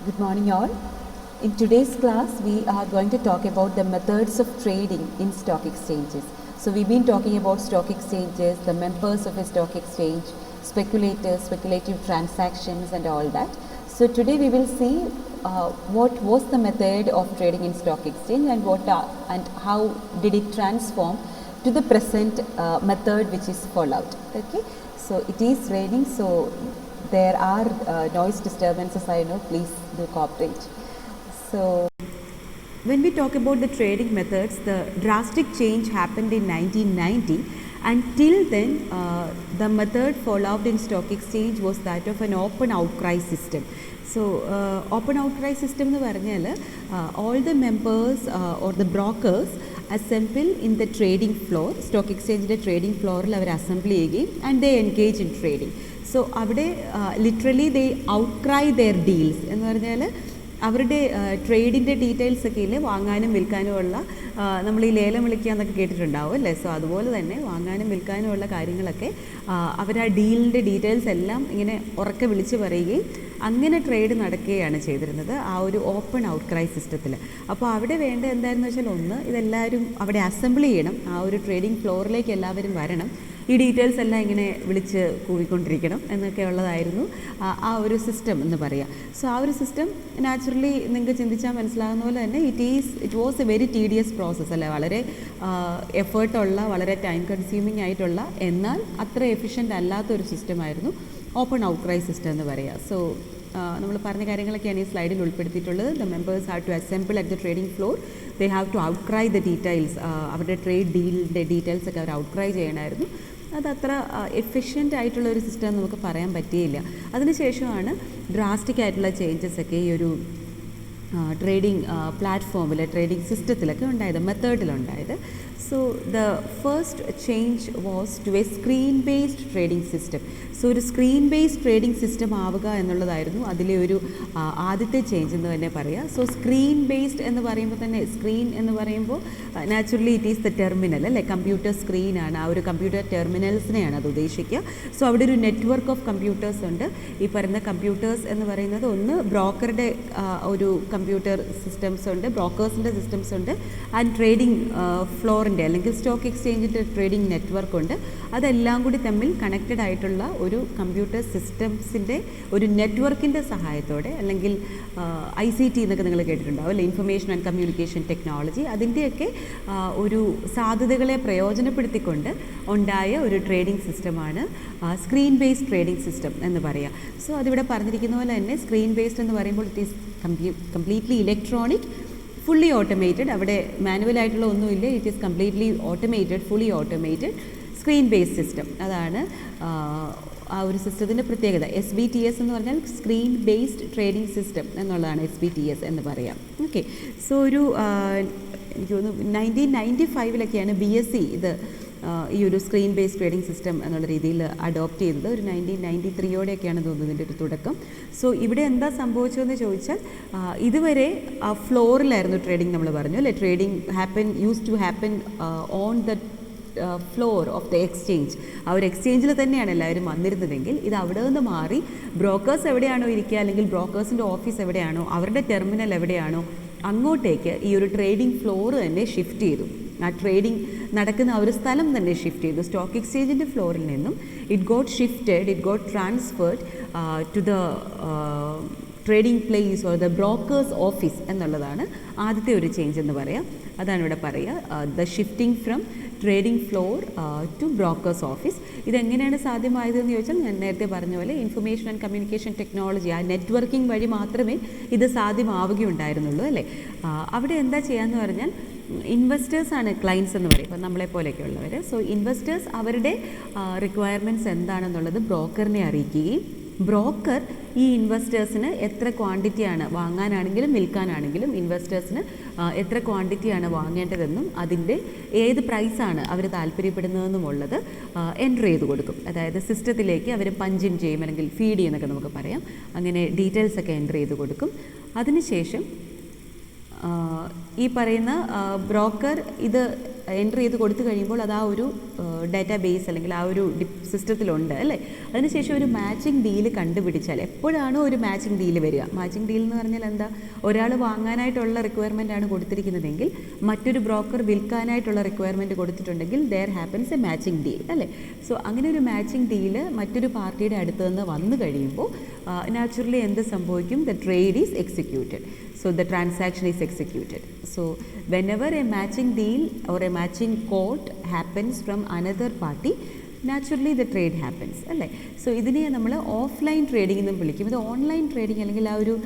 Good morning all. In today's class we are going to talk about the methods of trading in stock exchanges. So we've been talking about stock exchanges, the members of a stock exchange, speculators, speculative transactions and all that. So today we will see what was the method of trading in stock exchange and how did it transform to the present method which is followed. Okay, so it is raining, so there are noise disturbances, I know, please do cooperate. So when we talk about the trading methods, the drastic change happened in 1990. Until then, the method followed in stock exchange was that of an open outcry system. So open outcry system എന്ന് പറഞ്ഞാൽ all the members or the brokers assemble in the trading floor, stock exchange trading floor our assemble ചെയ്യുകയും and they engage in trading. So അവിടെ literally they ഔട്ട്ക്രൈ there deals എന്ന് പറഞ്ഞാൽ അവരുടെ ട്രേഡിൻ്റെ ഡീറ്റെയിൽസൊക്കെ ഇല്ലേ, വാങ്ങാനും വിൽക്കാനുമുള്ള നമ്മൾ ഈ ലേലം വിളിക്കുക എന്നൊക്കെ കേട്ടിട്ടുണ്ടാവും അല്ലേ. സോ അതുപോലെ തന്നെ വാങ്ങാനും വിൽക്കാനുമുള്ള കാര്യങ്ങളൊക്കെ അവർ ആ ഡീലിൻ്റെ ഡീറ്റെയിൽസ് എല്ലാം ഇങ്ങനെ ഉറക്കെ വിളിച്ച് പറയുകയും അങ്ങനെ ട്രേഡ് നടക്കുകയാണ് ചെയ്തിരുന്നത് ആ ഒരു ഓപ്പൺ ഔട്ട്ക്രൈ സിസ്റ്റത്തിൽ. അപ്പോൾ അവിടെ വേണ്ട എന്തായിരുന്നു വെച്ചാൽ, ഒന്ന്, ഇതെല്ലാവരും അവിടെ അസംബിൾ ചെയ്യണം, ആ ഒരു ട്രേഡിംഗ് ഫ്ലോറിലേക്ക് എല്ലാവരും വരണം, ഈ ഡീറ്റെയിൽസ് എല്ലാം ഇങ്ങനെ വിളിച്ച് കൂവിക്കൊണ്ടിരിക്കണം എന്നൊക്കെ ഉള്ളതായിരുന്നു ആ ഒരു സിസ്റ്റം എന്ന് പറയാം. സോ ആ ഒരു സിസ്റ്റം നാച്ചുറലി നിങ്ങൾക്ക് ചിന്തിച്ചാൽ മനസ്സിലാകുന്ന പോലെ തന്നെ it was A very tedious process അല്ലേ, വളരെ എഫേർട്ടുള്ള, വളരെ ടൈം കൺസ്യൂമിങ് ആയിട്ടുള്ള, എന്നാൽ അത്ര എഫിഷ്യൻ്റ് അല്ലാത്തൊരു സിസ്റ്റമായിരുന്നു ഓപ്പൺ ഔട്ട്ക്രൈ സിസ്റ്റം എന്ന് പറയുക. സോ നമ്മൾ പറഞ്ഞ കാര്യങ്ങളൊക്കെയാണ് ഈ സ്ലൈഡിൽ ഉൾപ്പെടുത്തിയിട്ടുള്ളത്. The members have to assemble at the trading floor, they have to outcry the details, അവരുടെ ട്രേഡ് ഡീലിൻ്റെ ഡീറ്റെയിൽസ് ഒക്കെ അവർ ഔട്ട്ക്രൈ ചെയ്യണമായിരുന്നു. അതത്ര എഫിഷ്യൻ്റ് ആയിട്ടുള്ള ഒരു സിസ്റ്റം നമുക്ക് പറയാൻ പറ്റിയില്ല. അതിനുശേഷമാണ് ഡ്രാസ്റ്റിക് ആയിട്ടുള്ള ചേഞ്ചസ് ഒക്കെ ഈ ഒരു ട്രേഡിംഗ് പ്ലാറ്റ്ഫോമിൽ, ട്രേഡിംഗ് സിസ്റ്റത്തിലൊക്കെ ഉണ്ടായത്, മെത്തേഡിലുണ്ടായത്. So the first change was to a screen based trading system. So ഒരു സ്ക്രീൻ ബേസ്ഡ് ട്രേഡിംഗ് സിസ്റ്റം ആവുക എന്നുള്ളതായിരുന്നു അതിലെ ഒരു ആദ്യത്തെ ചേഞ്ച് എന്ന് തന്നെ പറയാം. സോ സ്ക്രീൻ ബേസ്ഡ് എന്ന് പറയുമ്പോൾ തന്നെ, സ്ക്രീൻ എന്ന് പറയുമ്പോൾ naturally it is the terminal അല്ലേ, കമ്പ്യൂട്ടർ സ്ക്രീനാണ്, ആ ഒരു കമ്പ്യൂട്ടർ ടെർമിനൽസിനെയാണ് അത് ഉദ്ദേശിക്കുക. സോ അവിടെ ഒരു നെറ്റ്വർക്ക് ഓഫ് കമ്പ്യൂട്ടേഴ്സ് ഉണ്ട്. ഈ പറയുന്ന കമ്പ്യൂട്ടേഴ്സ് എന്ന് പറയുന്നത് ഒന്ന് ബ്രോക്കറുടെ ഒരു കമ്പ്യൂട്ടർ സിസ്റ്റംസ് ഉണ്ട്, ബ്രോക്കേഴ്സിൻ്റെ സിസ്റ്റംസ് ഉണ്ട്, ആൻഡ് ട്രേഡിംഗ് ഫ്ലോറിൻ്റെ അല്ലെങ്കിൽ സ്റ്റോക്ക് എക്സ്ചേഞ്ചിൻ്റെ ട്രേഡിംഗ് നെറ്റ്വർക്ക് ഉണ്ട്. അതെല്ലാം കൂടി തമ്മിൽ കണക്റ്റഡ് ആയിട്ടുള്ള ഒരു കമ്പ്യൂട്ടർ സിസ്റ്റംസിൻ്റെ ഒരു നെറ്റ്വർക്കിൻ്റെ സഹായത്തോടെ, അല്ലെങ്കിൽ ICT എന്നൊക്കെ നിങ്ങൾ കേട്ടിട്ടുണ്ടാവും അല്ലേ, ഇൻഫർമേഷൻ ആൻഡ് കമ്മ്യൂണിക്കേഷൻ ടെക്നോളജി, അതിൻ്റെയൊക്കെ ഒരു സാധ്യതകളെ പ്രയോജനപ്പെടുത്തിക്കൊണ്ട് ഉണ്ടായ ഒരു ട്രേഡിംഗ് സിസ്റ്റമാണ് സ്ക്രീൻ ബേസ്ഡ് ട്രേഡിംഗ് സിസ്റ്റം എന്ന് പറയുക. സോ അതിവിടെ പറഞ്ഞിരിക്കുന്ന പോലെ തന്നെ സ്ക്രീൻ ബേസ്ഡ് എന്ന് പറയുമ്പോൾ it is completely electronic, fully automated, അവിടെ മാനുവലായിട്ടുള്ള ഒന്നുമില്ല, it is completely automated, fully automated screen based system. അതാണ് ആ ഒരു സിസ്റ്റത്തിൻ്റെ പ്രത്യേകത. SBTS എന്ന് പറഞ്ഞാൽ സ്ക്രീൻ ബേസ്ഡ് ട്രേഡിംഗ് സിസ്റ്റം എന്നുള്ളതാണ് SBTS എന്ന് പറയാം. ഓക്കെ, സോ ഒരു എനിക്ക് തോന്നുന്നു 1995 BSc ഇത് ഈ ഒരു സ്ക്രീൻ ബേസ്ഡ് ട്രേഡിംഗ് സിസ്റ്റം എന്നുള്ള രീതിയിൽ അഡോപ്റ്റ് ചെയ്തത്. ഒരു 1993 തോന്നുന്നത് ഇതിൻ്റെ ഒരു തുടക്കം. സോ ഇവിടെ എന്താ സംഭവിച്ചതെന്ന് ചോദിച്ചാൽ, ഇതുവരെ ഫ്ലോറിലായിരുന്നു ട്രേഡിംഗ്, നമ്മൾ പറഞ്ഞു അല്ലേ, trading use to happen on the floor of the exchange. ആ ഒരു എക്സ്ചേഞ്ചിൽ തന്നെയാണ് എല്ലാവരും വന്നിരുന്നതെങ്കിൽ, ഇത് അവിടെ നിന്ന് മാറി ബ്രോക്കേഴ്സ് എവിടെയാണോ ഇരിക്കുക, അല്ലെങ്കിൽ ബ്രോക്കേഴ്സിൻ്റെ ഓഫീസ് എവിടെയാണോ, അവരുടെ ടെർമിനൽ എവിടെയാണോ, അങ്ങോട്ടേക്ക് ഈ ഒരു ട്രേഡിംഗ് ഫ്ലോർ തന്നെ ഷിഫ്റ്റ് ചെയ്തു. ആ ട്രേഡിംഗ് നടക്കുന്ന ആ ഒരു സ്ഥലം തന്നെ ഷിഫ്റ്റ് ചെയ്തു. സ്റ്റോക്ക് എക്സ്ചേഞ്ചിൻ്റെ ഫ്ലോറിൽ നിന്നും it got transferred to the trading place or the brokers office എന്നുള്ളതാണ് ആദ്യത്തെ ഒരു ചേഞ്ച് എന്ന് പറയാം. അതാണ് ഇവിടെ പറയുക, the shifting from trading floor to brokers office. ഇതെങ്ങനെയാണ് സാധ്യമായതെന്ന് ചോദിച്ചാൽ, ഞാൻ നേരത്തെ പറഞ്ഞ പോലെ ഇൻഫർമേഷൻ ആൻഡ് കമ്മ്യൂണിക്കേഷൻ ടെക്നോളജി, ആ നെറ്റ്വർക്കിംഗ് വഴി മാത്രമേ ഇത് സാധ്യമാവുകയുണ്ടായിരുന്നുള്ളൂ അല്ലേ. അവിടെ എന്താ ചെയ്യാന്ന് പറഞ്ഞാൽ, ഇൻവെസ്റ്റേഴ്സാണ് ക്ലയൻസ് എന്ന് പറയും, ഇപ്പം നമ്മളെപ്പോലെയൊക്കെ ഉള്ളവർ. സോ ഇൻവെസ്റ്റേഴ്സ് അവരുടെ റിക്വയർമെൻറ്റ്സ് എന്താണെന്നുള്ളത് ബ്രോക്കറിനെ അറിയിക്കുകയും, ബ്രോക്കർ ഈ ഇൻവെസ്റ്റേഴ്സിന് എത്ര ക്വാണ്ടിറ്റിയാണ് വാങ്ങാനാണെങ്കിലും വിൽക്കാനാണെങ്കിലും ഇൻവെസ്റ്റേഴ്സിന് എത്ര ക്വാണ്ടിറ്റിയാണ് വാങ്ങേണ്ടതെന്നും അതിൻ്റെ ഏത് പ്രൈസാണ് അവർ താല്പര്യപ്പെടുന്നതെന്നുമുള്ളത് എൻ്റർ ചെയ്ത് കൊടുക്കും. അതായത് സിസ്റ്റത്തിലേക്ക് അവർ പഞ്ച് ഇൻ ചെയ്യും, അല്ലെങ്കിൽ ഫീഡ് ചെയ്യുന്നൊക്കെ നമുക്ക് പറയാം. അങ്ങനെ ഡീറ്റെയിൽസൊക്കെ എൻ്റർ ചെയ്ത് കൊടുക്കും. അതിനുശേഷം ഈ പറയുന്ന ബ്രോക്കർ ഇത് എൻ്റർ ചെയ്ത് കൊടുത്തു കഴിയുമ്പോൾ അത് ആ ഒരു ഡാറ്റാബേസ് അല്ലെങ്കിൽ ആ ഒരു സിസ്റ്റത്തിലുണ്ട് അല്ലേ. അതിനുശേഷം ഒരു മാച്ചിങ് ഡീൽ കണ്ടുപിടിച്ചാൽ, എപ്പോഴാണോ ഒരു മാച്ചിങ് ഡീൽ വരിക, മാച്ചിങ് ഡീൽ എന്ന് പറഞ്ഞാൽ എന്താ, ഒരാൾ വാങ്ങാനായിട്ടുള്ള റിക്വയർമെൻ്റ് ആണ് കൊടുത്തിരിക്കുന്നതെങ്കിൽ മറ്റൊരു ബ്രോക്കർ വിൽക്കാനായിട്ടുള്ള റിക്വയർമെൻറ്റ് കൊടുത്തിട്ടുണ്ടെങ്കിൽ there happens a matching deal അല്ലേ. സോ അങ്ങനെ ഒരു മാച്ചിങ് ഡീല് മറ്റൊരു പാർട്ടിയുടെ അടുത്ത് നിന്ന് വന്നു കഴിയുമ്പോൾ നാച്ചുറലി എന്ത് സംഭവിക്കും, the trade is executed. So the transaction is executed. So whenever a matching deal or a matching quote happens from another party, naturally the trade happens അല്ലേ. സോ ഇതിനെ നമ്മൾ ഓഫ്ലൈൻ ട്രേഡിംഗ് എന്നും വിളിക്കും. ഇത് ഓൺലൈൻ ട്രേഡിംഗ് അല്ലെങ്കിൽ ആ ഒരു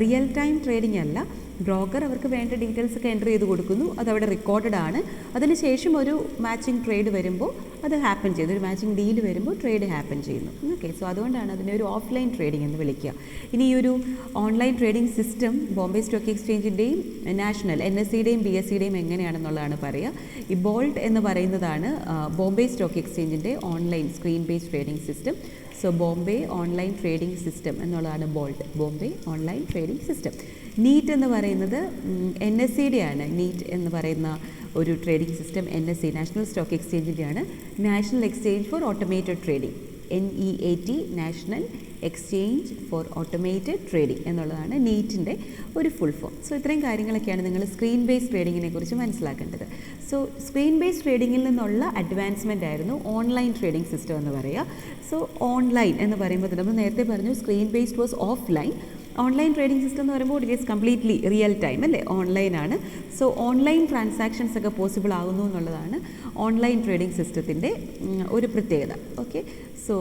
real time trading അല്ല. ബ്രോക്കർ അവർക്ക് വേണ്ട ഡീറ്റെയിൽസ് ഒക്കെ എൻ്റർ ചെയ്ത് കൊടുക്കുന്നു, അതവിടെ റെക്കോർഡഡ് ആണ്. അതിനുശേഷം ഒരു മാച്ചിങ് ട്രേഡ് വരുമ്പോൾ അത് ഹാപ്പൻ ചെയ്യുന്നു, ഒരു മാച്ചിങ് ഡീൽ വരുമ്പോൾ ട്രേഡ് ഹാപ്പൻ ചെയ്യുന്നു. ഓക്കെ, സോ അതുകൊണ്ടാണ് അതിനെ ഒരു ഓഫ്ലൈൻ ട്രേഡിംഗ് എന്ന് വിളിക്കുക. ഇനി ഈ ഒരു online trading system Bombay stock എക്സ്ചേഞ്ചിൻ്റെയും നാഷണൽ NSEയുടെയും BSEയുടെയും എങ്ങനെയാണെന്നുള്ളതാണ് പറയുക. ഈ ബോൾട്ട് എന്ന് പറയുന്നതാണ് ബോംബെ സ്റ്റോക്ക് എക്സ്ചേഞ്ചിൻ്റെ online screen based trading system. So Bombay online trading system എന്നുള്ളതാണ് BOLT, Bombay online trading system. NEAT എന്ന് പറയുന്നത് NSEയുടെയാണ്. നീറ്റ് എന്ന് പറയുന്ന ഒരു trading system NSE national stock എക്സ്ചേഞ്ചിൻ്റെയാണ്. National exchange for automated trading, NEAT, national exchange for automated trading എന്നുള്ളതാണ് നീറ്റിൻ്റെ ഒരു ഫുൾ ഫോം. സോ ഇത്രയും കാര്യങ്ങളൊക്കെയാണ് നിങ്ങൾ സ്ക്രീൻ ബേസ്ഡ് ട്രേഡിങ്ങിനെ കുറിച്ച് മനസ്സിലാക്കേണ്ടത്. സോ സ്ക്രീൻ ബേസ്ഡ് ട്രേഡിങ്ങിൽ നിന്നുള്ള അഡ്വാൻസ്മെൻ്റ് ആയിരുന്നു ഓൺലൈൻ ട്രേഡിംഗ് സിസ്റ്റം എന്ന് പറയുക. സോ ഓൺലൈൻ എന്ന് പറയുമ്പോൾ നമ്മൾ നേരത്തെ പറഞ്ഞു screen based was offline. Online trading system എന്ന് പറയുമ്പോൾ it is completely real time അല്ലേ, ഓൺലൈനാണ്. സോ ഓൺലൈൻ ട്രാൻസാക്ഷൻസ് ഒക്കെ പോസിബിൾ ആകുന്നു എന്നുള്ളതാണ് ഓൺലൈൻ ട്രേഡിംഗ് സിസ്റ്റത്തിൻ്റെ ഒരു പ്രത്യേകത. ഓക്കെ, സോ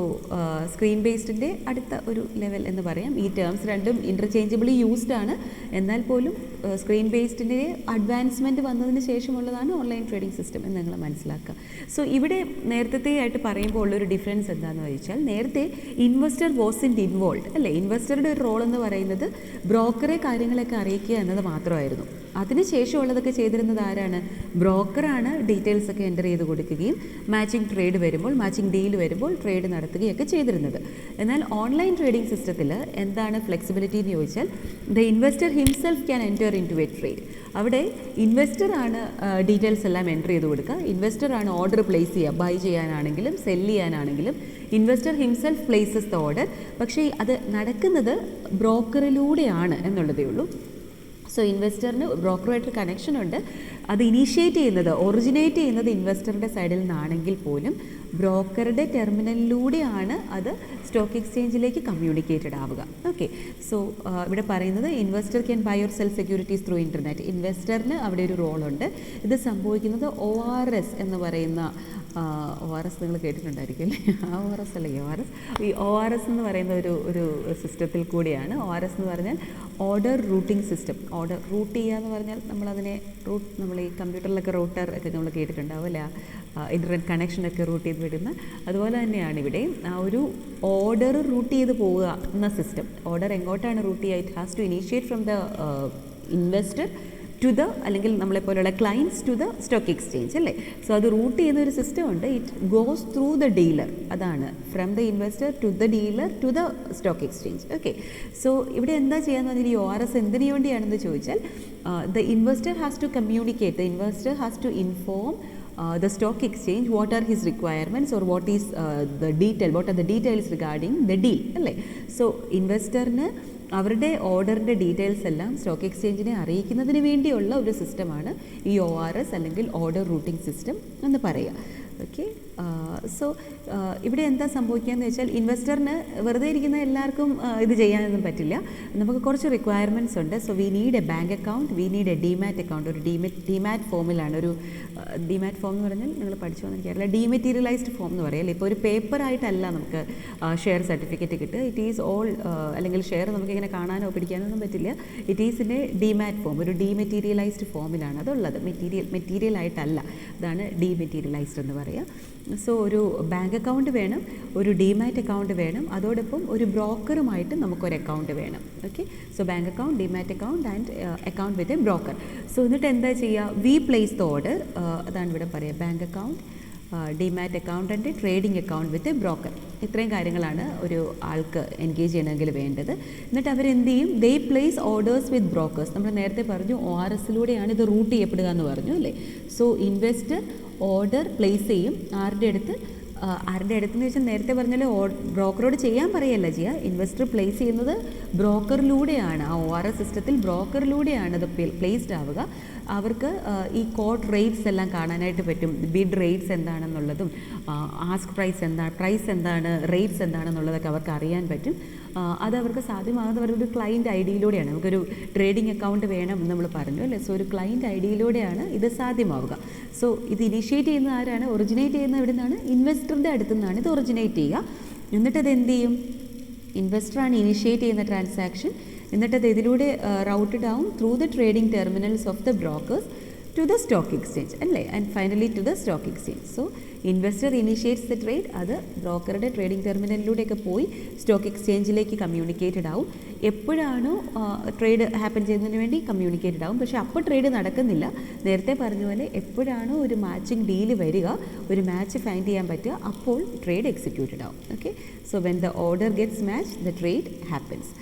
സ്ക്രീൻ ബേസ്ഡിൻ്റെ അടുത്ത ഒരു ലെവൽ എന്ന് പറയാം. ഈ ടേംസ് രണ്ടും ഇൻ്റർചേഞ്ചബിളി യൂസ്ഡ് ആണ്, എന്നാൽ പോലും സ്ക്രീൻ ബേസ്ഡിൻ്റെ അഡ്വാൻസ്മെൻറ്റ് വന്നതിന് ശേഷമുള്ളതാണ് ഓൺലൈൻ ട്രേഡിംഗ് സിസ്റ്റം എന്ന് നിങ്ങൾ മനസ്സിലാക്കുക. സോ ഇവിടെ നേരത്തെ ആയിട്ട് പറയുമ്പോൾ ഉള്ളൊരു ഡിഫറൻസ് എന്താണെന്ന് ചോദിച്ചാൽ, നേരത്തെ ഇൻവെസ്റ്റർ വാസ് ഇൻവോൾവ് അല്ലേ. ഇൻവെസ്റ്ററുടെ ഒരു റോൾ എന്ന് പറയുന്നത് ബ്രോക്കറെ കാര്യങ്ങളൊക്കെ അറിയിക്കുക എന്നത് മാത്രമായിരുന്നു. അതിനുശേഷമുള്ളതൊക്കെ ചെയ്തിരുന്നത് ആരാണ്, ബ്രോക്കറാണ്. ഡീറ്റെയിൽസ് ഒക്കെ എൻ്റർ ചെയ്ത് കൊടുക്കുകയും മാച്ചിങ് ട്രേഡ് വരുമ്പോൾ, മാച്ചിങ് ഡീൽ വരുമ്പോൾ ട്രേഡ് നടത്തുകയൊക്കെ ചെയ്തിരുന്നത്. എന്നാൽ ഓൺലൈൻ ട്രേഡിംഗ് സിസ്റ്റത്തിൽ എന്താണ് ഫ്ലെക്സിബിലിറ്റി എന്ന് ചോദിച്ചാൽ, the investor himself can enter into a trade. അവിടെ ഇൻവെസ്റ്ററാണ് ഡീറ്റെയിൽസ് എല്ലാം എൻ്റർ ചെയ്ത് കൊടുക്കുക. ഇൻവെസ്റ്ററാണ് ഓർഡർ പ്ലേസ് ചെയ്യുക, ബൈ ചെയ്യാനാണെങ്കിലും സെല് ചെയ്യാനാണെങ്കിലും investor himself places the order. പക്ഷേ അത് നടക്കുന്നത് ബ്രോക്കറിലൂടെയാണ് എന്നുള്ളതേ ഉള്ളൂ. സോ ഇൻവെസ്റ്ററിന് ബ്രോക്കറുമായിട്ട് കണക്ഷൻ ഉണ്ട്. അത് ഇനീഷ്യേറ്റ് ചെയ്യുന്നത്, ഒറിജിനേറ്റ് ചെയ്യുന്നത് ഇൻവെസ്റ്ററുടെ സൈഡിൽ നിന്നാണെങ്കിൽ പോലും ബ്രോക്കറുടെ ടെർമിനലിലൂടെയാണ് അത് സ്റ്റോക്ക് എക്സ്ചേഞ്ചിലേക്ക് കമ്മ്യൂണിക്കേറ്റഡ് ആവുക. ഓക്കെ, സോ ഇവിടെ പറയുന്നത് investor can buy or sell securities through internet. ഇൻവെസ്റ്ററിന് അവിടെ ഒരു റോളുണ്ട്. ഇത് സംഭവിക്കുന്നത് ORS എന്ന് പറയുന്ന ORS നിങ്ങൾ കേട്ടിട്ടുണ്ടായിരിക്കും അല്ലേ. ORS അല്ല ORS. ഈ ORS എന്ന് പറയുന്ന ഒരു സിസ്റ്റത്തിൽ കൂടിയാണ്. ORS എന്ന് പറഞ്ഞാൽ order routing system. Order route ചെയ്യുക എന്ന് പറഞ്ഞാൽ നമ്മളതിനെ നമ്മൾ ഈ കമ്പ്യൂട്ടറിലൊക്കെ റൂട്ടർ ഒക്കെ നമ്മൾ കേട്ടിട്ടുണ്ടാവും അല്ലേ, ഇൻ്റർനെറ്റ് കണക്ഷനൊക്കെ റൂട്ട് ചെയ്ത് വിടുന്ന. അതുപോലെ തന്നെയാണ് ഇവിടെ ആ ഒരു ഓർഡർ റൂട്ട് ചെയ്ത് പോവുക എന്ന സിസ്റ്റം. ഓർഡർ എങ്ങോട്ടാണ് റൂട്ട് ചെയ്യുക, it has to initiate from the investor to the, അല്ലെങ്കിൽ നമ്മളെപ്പോലുള്ള clients to the stock exchange അല്ലേ. സോ അത് റൂട്ട് ചെയ്യുന്ന ഒരു സിസ്റ്റം ഉണ്ട്. It goes through the dealer. അതാണ് from the investor to the dealer to the stock exchange. Okay, so ഇവിടെ എന്താ ചെയ്യാന്ന് പറഞ്ഞാൽ ഈ ORS എന്തിനു വേണ്ടിയാണെന്ന് ചോദിച്ചാൽ, the investor has to communicate, the investor has to inform the stock exchange what are his requirements or what are the details regarding the deal അല്ലേ. So ഇൻവെസ്റ്ററിന് അവരുടെ ഓർഡറിൻ്റെ ഡീറ്റെയിൽസ് എല്ലാം സ്റ്റോക്ക് എക്സ്ചേഞ്ചിനെ അറിയിക്കുന്നതിന് വേണ്ടിയുള്ള ഒരു സിസ്റ്റമാണ് ഈ ORS അല്ലെങ്കിൽ ഓർഡർ റൂട്ടിംഗ് സിസ്റ്റം എന്ന് പറയുക. ഓക്കെ, സോ ഇവിടെ എന്താ സംഭവിക്കുകയെന്ന് വെച്ചാൽ, ഇൻവെസ്റ്ററിന് വെറുതെ ഇരിക്കുന്ന എല്ലാവർക്കും ഇത് ചെയ്യാനൊന്നും പറ്റില്ല. നമുക്ക് കുറച്ച് റിക്വയർമെൻറ്റ്സ് ഉണ്ട്. So we need A bank account, we need A demat account. ഒരു ഡിമാറ്റ് ഫോമിലാണ്, ഒരു ഡിമാറ്റ് ഫോം എന്ന് പറഞ്ഞാൽ നിങ്ങൾ പഠിച്ചു വന്ന് എനിക്കറിയില്ല, ഡീമെറ്റീരിയലൈസ്ഡ് ഫോം എന്ന് പറയല്ലേ. ഇപ്പോൾ ഒരു പേപ്പറായിട്ടല്ല നമുക്ക് ഷെയർ സർട്ടിഫിക്കറ്റ് കിട്ടുക. ഇറ്റ് ഈസ് ഓൾ, അല്ലെങ്കിൽ ഷെയർ നമുക്കിങ്ങനെ കാണാനോ പിടിക്കാനൊന്നും പറ്റില്ല. It is in A demat form, ഒരു ഡീമെറ്റീരിയലൈസ്ഡ് ഫോമിലാണ് അതുള്ളത്. മെറ്റീരിയൽ ആയിട്ടല്ല. അതാണ് ഡീമെറ്റീരിയലൈസ്ഡ് എന്ന് പറയുക. സോ ഒരു ബാങ്ക് അക്കൗണ്ട് വേണം, ഒരു ഡിമാറ്റ് അക്കൗണ്ട് വേണം, അതോടൊപ്പം ഒരു ബ്രോക്കറുമായിട്ട് നമുക്കൊരു അക്കൗണ്ട് വേണം. Okay, so bank account, demat account and account with a broker. So എന്നിട്ട് എന്താ ചെയ്യുക, വി പ്ലേസ് ദ ഓർഡർ. അതാണ് ഇവിടെ പറയുക, bank account, demat account and trading account with broker. ഇത്രയും കാര്യങ്ങളാണ് ഒരു ആൾക്ക് എൻഗേജ് ചെയ്യണമെങ്കിൽ വേണ്ടത്. എന്നിട്ട് അവരെന്ത് ചെയ്യും? ദേ പ്ലേസ് ഓർഡേഴ്സ് വിത്ത് ബ്രോക്കേഴ്സ്. നമ്മൾ നേരത്തെ പറഞ്ഞു ORSലൂടെയാണ് ഇത് റൂട്ട് ചെയ്യപ്പെടുക എന്ന് പറഞ്ഞു അല്ലേ. സോ ഇൻവെസ്റ്റർ ഓർഡർ പ്ലേസ് ചെയ്യും. ആരുടെ അടുത്ത് എന്ന് വെച്ചാൽ നേരത്തെ പറഞ്ഞാൽ ബ്രോക്കറോട് ചെയ്യാൻ പറയല്ല ചെയ്യുക. ഇൻവെസ്റ്റർ പ്ലേസ് ചെയ്യുന്നത് ബ്രോക്കറിലൂടെയാണ്. ആ ORS സിസ്റ്റത്തിൽ ബ്രോക്കറിലൂടെയാണ് അത് പ്ലേസ്ഡ് ആവുക. അവർക്ക് ഈ കോട്ട് റേറ്റ്സ് എല്ലാം കാണാനായിട്ട് പറ്റും. ബിഡ് റേറ്റ്സ് എന്താണെന്നുള്ളതും ആസ്ക് പ്രൈസ് എന്താണ് റേറ്റ്സ് എന്താണെന്നുള്ളതൊക്കെ അവർക്ക് അറിയാൻ പറ്റും. അതവർക്ക് സാധ്യമാകുന്നത് അവരുടെ ക്ലയൻറ്റ് ഐ ഡിയിലൂടെയാണ്. നമുക്കൊരു ട്രേഡിംഗ് അക്കൗണ്ട് വേണം എന്ന് നമ്മൾ പറഞ്ഞു അല്ലേ. സോ ഒരു ക്ലയൻറ്റ് ഐ ഡിയിലൂടെയാണ് ഇത് സാധ്യമാവുക. സോ ഇത് ഇനിഷ്യേറ്റ് ചെയ്യുന്ന ആരാണ്? ഒറിജിനേറ്റ് ചെയ്യുന്ന എവിടെ നിന്നാണ്? ഇൻവെസ്റ്ററിൻ്റെ അടുത്തു നിന്നാണ് ഇത് ഒറിജിനേറ്റ് ചെയ്യുക. എന്നിട്ടത് എന്ത് ചെയ്യും? ഇൻവെസ്റ്ററാണ് ഇനിഷ്യേറ്റ് ചെയ്യുന്ന ട്രാൻസാക്ഷൻ. എന്നിട്ടത് ഇതിലൂടെ റൗട്ടഡ് ആവും through the trading terminals of the brokers to the stock exchange അല്ലേ. And finally to the stock exchange. So investor initiates the trade. അത് ബ്രോക്കറുടെ ട്രേഡിംഗ് ടെർമിനലിലൂടെയൊക്കെ പോയി സ്റ്റോക്ക് എക്സ്ചേഞ്ചിലേക്ക് കമ്മ്യൂണിക്കേറ്റഡ് ആവും. എപ്പോഴാണോ ട്രേഡ് ഹാപ്പൻ ചെയ്യുന്നതിന് വേണ്ടി കമ്മ്യൂണിക്കേറ്റഡ് ആവും. പക്ഷേ അപ്പോൾ ട്രേഡ് നടക്കുന്നില്ല. നേരത്തെ പറഞ്ഞ പോലെ എപ്പോഴാണോ ഒരു മാച്ചിങ് ഡീല് വരിക, ഒരു മാച്ച് ഫൈൻഡ് ചെയ്യാൻ പറ്റുക, അപ്പോൾ ട്രേഡ് എക്സിക്യൂട്ടഡ് ആവും. Okay. So when the order gets match the trade happens.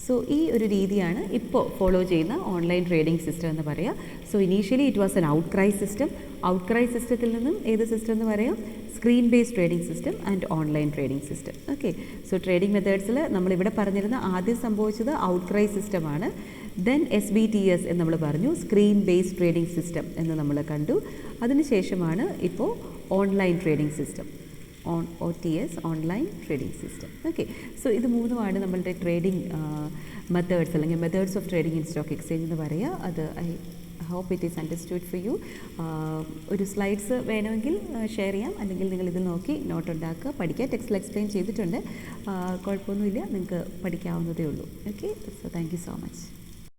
So ഈ ഒരു രീതിയാണ് ഇപ്പോൾ ഫോളോ ചെയ്യുന്ന ഓൺലൈൻ ട്രേഡിംഗ് സിസ്റ്റം എന്ന് പറയാം. So initially it was an outcry system. Outcry സിസ്റ്റത്തിൽ നിന്നും ഏത് സിസ്റ്റം എന്ന് പറയാം? Screen based trading system and online trading system. Okay. So trading മെത്തേഡ്സിൽ നമ്മളിവിടെ പറഞ്ഞിരുന്ന ആദ്യം സംഭവിച്ചത് ഔട്ട്ക്രൈ സിസ്റ്റമാണ്. ദെൻ SBTS എന്ന് നമ്മൾ പറഞ്ഞു, സ്ക്രീൻ ബേസ്ഡ് ട്രേഡിംഗ് സിസ്റ്റം എന്ന് നമ്മൾ കണ്ടു. അതിനുശേഷമാണ് ഇപ്പോൾ online trading system, OTS, online trading system. Okay. So ഇത് മൂന്നുമാണ് നമ്മളുടെ ട്രേഡിംഗ് മെത്തേഡ്സ് അല്ലെങ്കിൽ methods of trading in stock exchange എന്ന് പറയുക. അത് I hope it is understood for you. ഒരു സ്ലൈഡ്സ് വേണമെങ്കിൽ ഷെയർ ചെയ്യാം, അല്ലെങ്കിൽ നിങ്ങൾ ഇത് നോക്കി നോട്ട് ഉണ്ടാക്കുക, പഠിക്കുക. ടെക്സ്റ്റിൽ എക്സ്പ്ലെയിൻ ചെയ്തിട്ടുണ്ട്. കുഴപ്പമൊന്നുമില്ല, നിങ്ങൾക്ക് പഠിക്കാവുന്നതേ ഉള്ളൂ. Okay. So thank you so much.